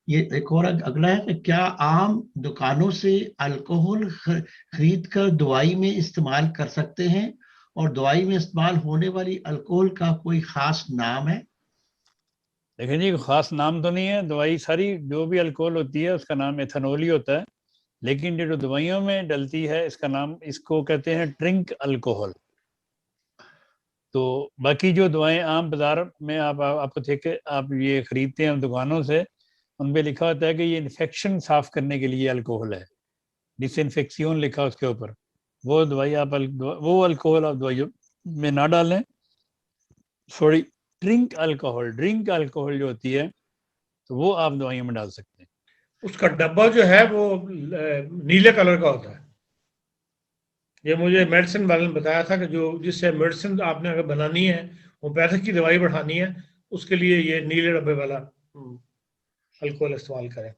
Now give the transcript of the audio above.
یہ ایک اور اگلا ہے کہ کیا عام دکانوں سے الکوہل خرید کر دوائی میں استعمال کر سکتے ہیں، اور دوائی میں استعمال ہونے والی الکوہل کا کوئی خاص نام ہے؟ دیکھیں جی، خاص نام تو نہیں ہے، دوائی ساری جو بھی الکوہل ہوتی ہے اس کا نام ایتھنول ہی ہوتا ہے، لیکن جو دوائیوں میں ڈلتی ہے اس کا نام، اس کو کہتے ہیں ڈرنک الکوہل۔ تو باقی جو دوائیں عام بازار میں آپ کو آپ یہ خریدتے ہیں دکانوں سے، ان پہ لکھا ہوتا ہے کہ یہ انفیکشن صاف کرنے کے لیے الکوہل ہے، ڈس انفیکسیون لکھا اس کے اوپر۔ وہ دوائی وہ الکوہل آپ دوائیوں میں نہ ڈالیں۔ سوری، ڈرنک الکوہل جو ہوتی ہے تو وہ آپ دوائیوں میں ڈال سکتے ہیں۔ اس کا ڈبہ جو ہے وہ نیلے کلر کا ہوتا ہے، یہ مجھے میڈیسن والے نے بتایا تھا کہ جس سے میڈیسن آپ نے اگر بنانی ہے، ہومیوپیتھک کی دوائی بڑھانی ہے، اس کے لیے یہ نیلے ڈبے والا الکوہل استعمال کریں۔